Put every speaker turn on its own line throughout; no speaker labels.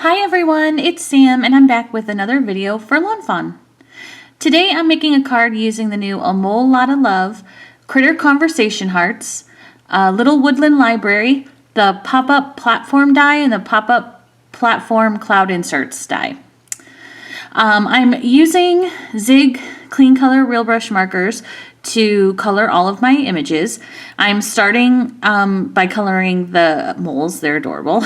Hi everyone, it's Sam and I'm back with another video for Lawn Fawn. Today I'm making a card using the new A Mole Lotta Love Critter Conversation Hearts, Little Woodland Library, the pop-up platform die, and the pop-up platform cloud inserts die. I'm using Zig Clean Color Real Brush markers to color all of my images. I'm starting by coloring the moles. They're adorable.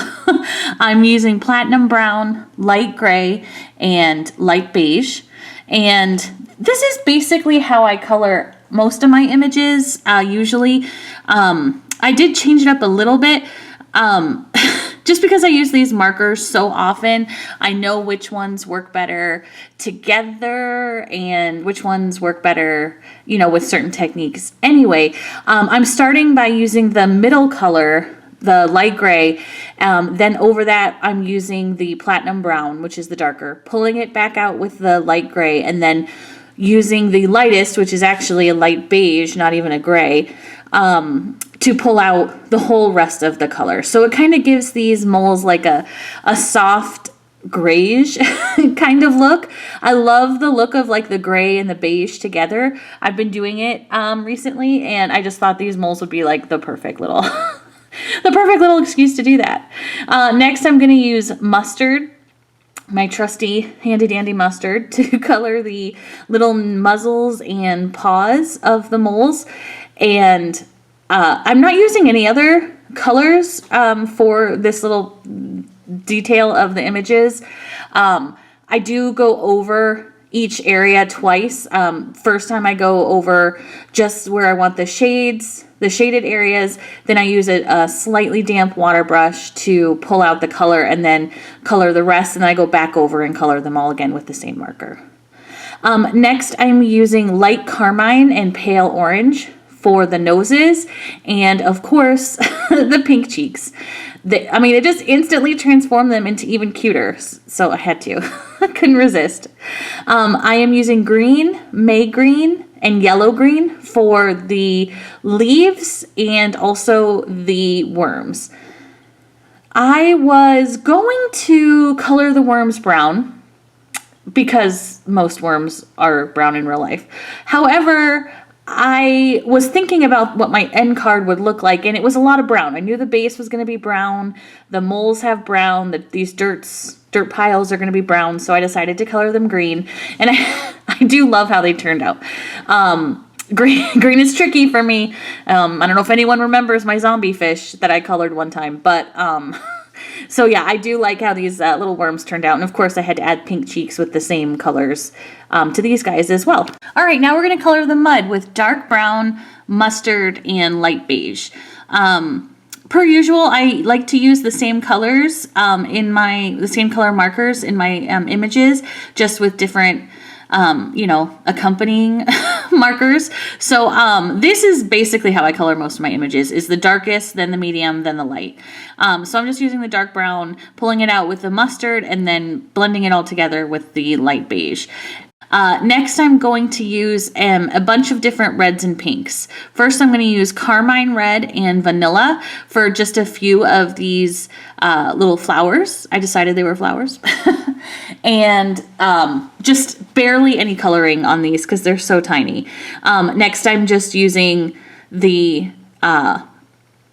I'm using platinum brown, light gray, and light beige. And this is basically how I color most of my images usually. I did change it up a little bit. Just because I use these markers so often, I know which ones work better together and which ones work better, you know, with certain techniques. Anyway, I'm starting by using the middle color, the light gray. Then over that, I'm using the platinum brown, which is the darker, pulling it back out with the light gray, and then using the lightest, which is actually a light beige, not even a gray, to pull out the whole rest of the color. So it kind of gives these moles like a soft grayish kind of look. I love the look of like the gray and the beige together. I've been doing it recently, and I just thought these moles would be like the perfect little the perfect little excuse to do that. Next I'm going to use mustard, my trusty handy dandy mustard, to color the little muzzles and paws of the moles. And I'm not using any other colors for this little detail of the images. I do go over each area twice. First time I go over just where I want the shades, the shaded areas. Then I use a slightly damp water brush to pull out the color and then color the rest. And I go back over and color them all again with the same marker. Next, I'm using light carmine and pale orange for the noses, and of course the pink cheeks. I mean, it just instantly transformed them into even cuter, so I had to. I couldn't resist. I am using green, May green, and yellow green for the leaves and also the worms. I was going to color the worms brown because most worms are brown in real life. However, I was thinking about what my end card would look like, and it was a lot of brown. I knew the base was going to be brown. The moles have brown. These dirt piles are going to be brown, so I decided to color them green. And I do love how they turned out. Green is tricky for me. I don't know if anyone remembers my zombie fish that I colored one time, but so yeah, I do like how these little worms turned out. And of course I had to add pink cheeks with the same colors to these guys as well. All right, now we're going to color the mud with dark brown, mustard, and light beige. Per usual, I like to use the same colors the same color markers in my images, just with different accompanying markers. So this is basically how I color most of my images, is the darkest, then the medium, then the light. So I'm just using the dark brown, pulling it out with the mustard, and then blending it all together with the light beige. Next, I'm going to use a bunch of different reds and pinks. First, I'm going to use carmine red and vanilla for just a few of these little flowers. I decided they were flowers. And just barely any coloring on these because they're so tiny. Next, I'm just using the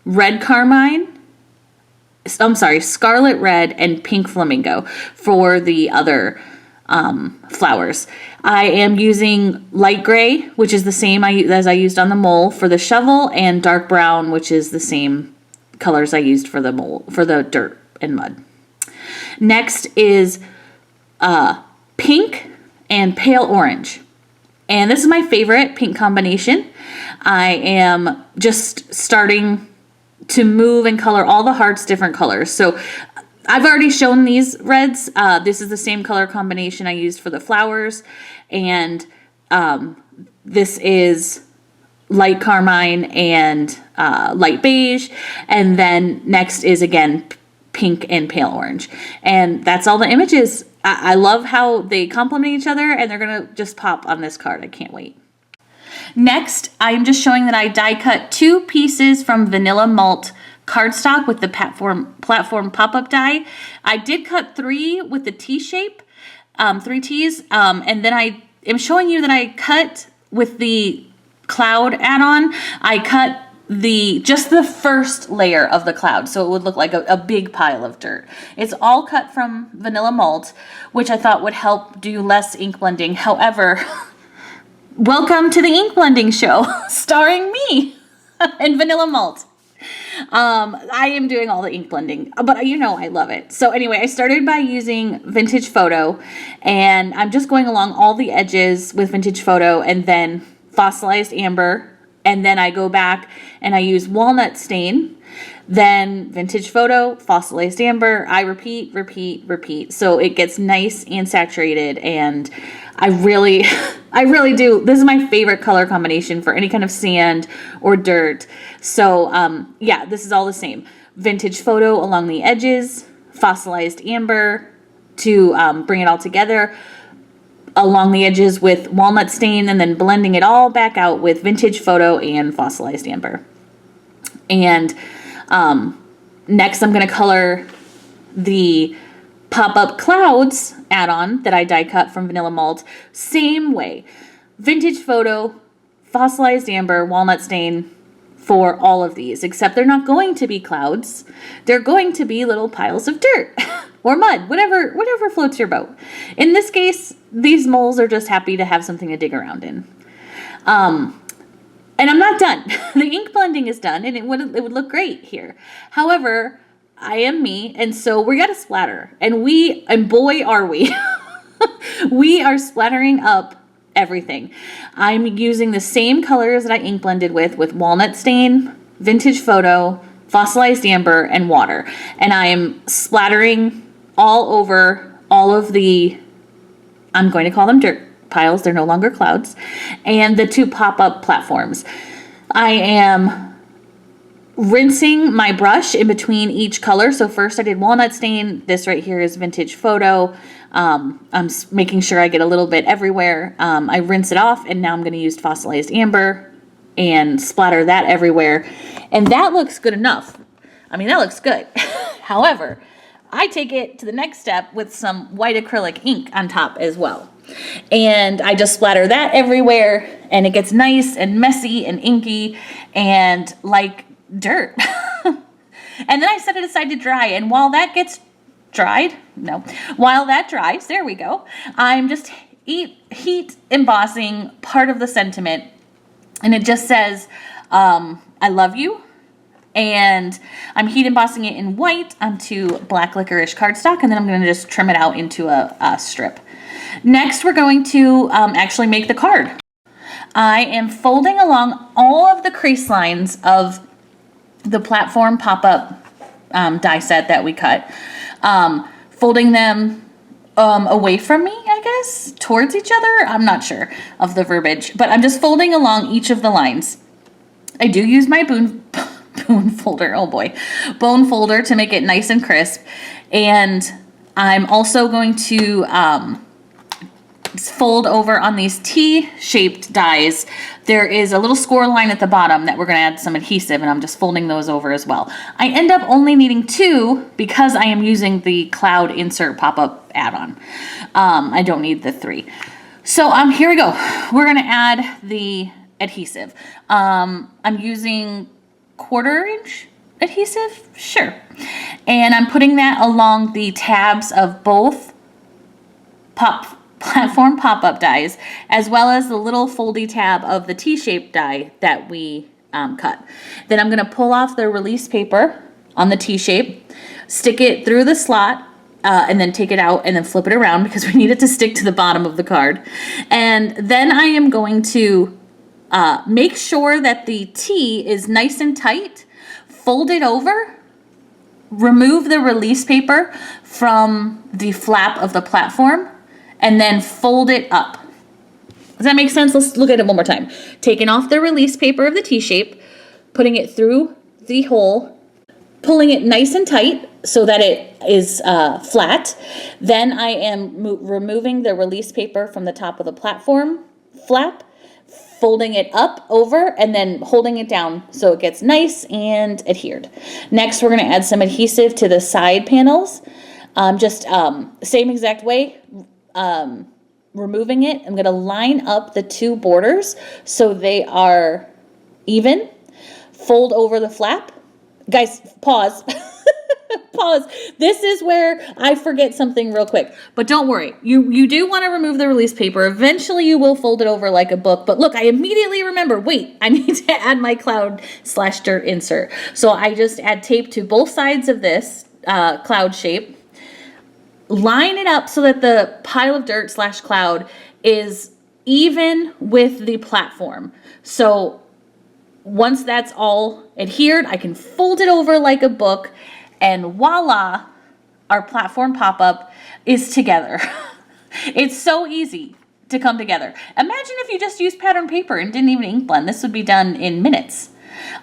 red carmine. I'm sorry, scarlet red and pink flamingo for the other flowers. I am using light gray, which is the same as I used on the mole for the shovel, and dark brown, which is the same colors I used for the mole, for the dirt and mud. Next is pink and pale orange. And this is my favorite pink combination. I am just starting to move and color all the hearts different colors. So I've already shown these reds. This is the same color combination I used for the flowers. And this is light carmine and light beige. And then next is, again, pink and pale orange. And that's all the images. I love how they complement each other, and they're going to just pop on this card. I can't wait. Next, I'm just showing that I die cut 2 pieces from Vanilla Malt cardstock with the platform pop-up die. I did cut 3 with the T shape, 3 T's, and then I am showing you that I cut with the cloud add-on. I cut just the first layer of the cloud, so it would look like a big pile of dirt. It's all cut from vanilla malt, which I thought would help do less ink blending. However, welcome to the ink blending show, starring me and vanilla malt. I am doing all the ink blending, but you know I love it. So anyway, I started by using Vintage Photo, and I'm just going along all the edges with Vintage Photo and then Fossilized Amber, and then I go back and I use Walnut Stain, then Vintage Photo, Fossilized Amber. I repeat, repeat, repeat. So it gets nice and saturated, and I really do. This is my favorite color combination for any kind of sand or dirt. So yeah, this is all the same. Vintage Photo along the edges, Fossilized Amber to bring it all together along the edges with Walnut Stain, and then blending it all back out with Vintage Photo and Fossilized Amber. And next I'm going to color the pop-up clouds add-on that I die cut from Vanilla Malt. Same way. Vintage Photo, Fossilized Amber, Walnut Stain for all of these, except they're not going to be clouds. They're going to be little piles of dirt or mud, whatever floats your boat. In this case, these moles are just happy to have something to dig around in. And I'm not done. The ink blending is done, and it would look great here. However, I am me, and so we got to splatter. And boy are we. We are splattering up everything. I'm using the same colors that I ink blended with Walnut Stain, Vintage Photo, Fossilized Amber, and water. And I am splattering all over all of the, I'm going to call them dirt piles, they're no longer clouds, and the 2 pop-up platforms. I am rinsing my brush in between each color. So first I did Walnut Stain. This right here is Vintage Photo. I'm making sure I get a little bit everywhere. I rinse it off, and now I'm going to use Fossilized Amber and splatter that everywhere. And that looks good enough. I mean, that looks good. However, I take it to the next step with some white acrylic ink on top as well. And I just splatter that everywhere, and it gets nice and messy and inky and like dirt. And then I set it aside to dry, and while that dries, there we go, I'm just heat embossing part of the sentiment, and it just says, I love you. And I'm heat embossing it in white onto black licorice cardstock, and then I'm going to just trim it out into a strip. Next, we're going to actually make the card. I am folding along all of the crease lines of the platform pop-up die set that we cut, folding them away from me, I guess, towards each other. I'm not sure of the verbiage, but I'm just folding along each of the lines. I do use my bone folder to make it nice and crisp, and I'm also going to fold over on these T-shaped dies. There is a little score line at the bottom that we're going to add some adhesive, and I'm just folding those over as well. I end up only needing 2 because I am using the cloud insert pop-up add-on. I don't need the 3. So here we go. We're going to add the adhesive. I'm using 1/4 inch adhesive, sure. And I'm putting that along the tabs of both platform pop-up dies, as well as the little foldy tab of the T-shaped die that we cut. Then I'm going to pull off the release paper on the T-shape, stick it through the slot, and then take it out and then flip it around because we need it to stick to the bottom of the card. And then I am going to make sure that the T is nice and tight, fold it over, remove the release paper from the flap of the platform, and then fold it up. Does that make sense? Let's look at it one more time. Taking off the release paper of the T-shape, putting it through the hole, pulling it nice and tight so that it is flat. Then I am removing the release paper from the top of the platform flap, folding it up over and then holding it down so it gets nice and adhered. Next, we're going to add some adhesive to the side panels. Same exact way, removing it. I'm going to line up the two borders so they are even. Fold over the flap. Guys, pause. Pause. This is where I forget something real quick. But don't worry. You do want to remove the release paper. Eventually you will fold it over like a book. But look, I immediately remember, wait, I need to add my cloud/dirt insert. So I just add tape to both sides of this cloud shape. Line it up so that the pile of dirt/cloud is even with the platform. So once that's all adhered, I can fold it over like a book, and voila, our platform pop-up is together. It's so easy to come together. Imagine if you just used pattern paper and didn't even ink blend. This would be done in minutes.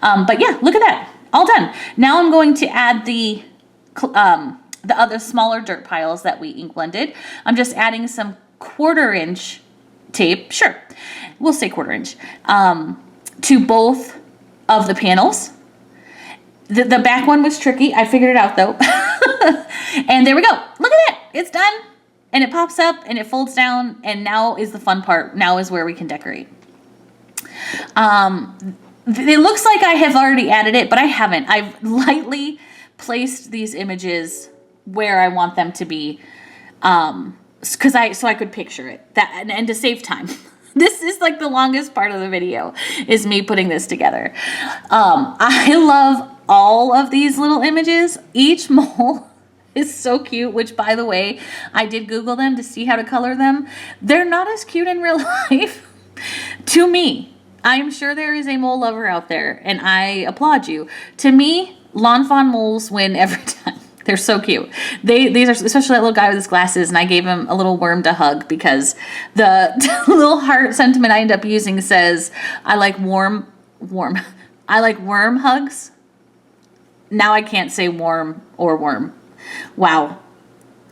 But yeah, look at that. All done. Now I'm going to add the other smaller dirt piles that we ink blended. I'm just adding some 1/4 inch tape. Sure, we'll say 1/4 inch. To both of the panels. The back one was tricky. I figured it out though. And there we go. Look at that. It's done. And it pops up and it folds down. And now is the fun part. Now is where we can decorate. It looks like I have already added it, but I haven't. I've lightly placed these images where I want them to be. So I could picture it. And to save time. This is like the longest part of the video is me putting this together. I love all of these little images. Each mole is so cute, which by the way, I did Google them to see how to color them. They're not as cute in real life to me. I'm sure there is a mole lover out there and I applaud you. To me, Lawn Fawn moles win every time. They're so cute. These are, especially that little guy with his glasses, and I gave him a little worm to hug because the little heart sentiment I end up using says, I like worm hugs. Now I can't say warm or worm. Wow.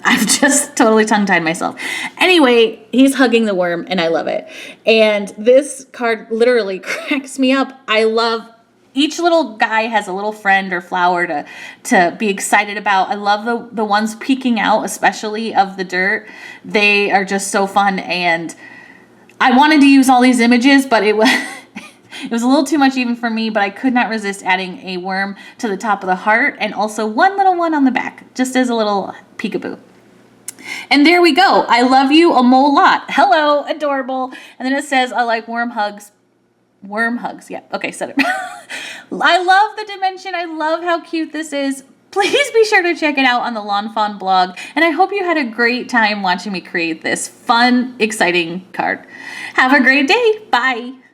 I've just totally tongue-tied myself. Anyway, he's hugging the worm, and I love it. And this card literally cracks me up. I love each little guy has a little friend or flower to be excited about. I love the ones peeking out, especially of the dirt. They are just so fun, and I wanted to use all these images, but it was it was a little too much even for me, but I could not resist adding a worm to the top of the heart and also one little one on the back, just as a little peekaboo. And there we go. I love you a mole lot. Hello, adorable. And then it says, I like worm hugs. Worm hugs. Yeah. Okay, said it. I love the dimension. I love how cute this is. Please be sure to check it out on the Lawn Fawn blog. And I hope you had a great time watching me create this fun, exciting card. Have a great day. Bye.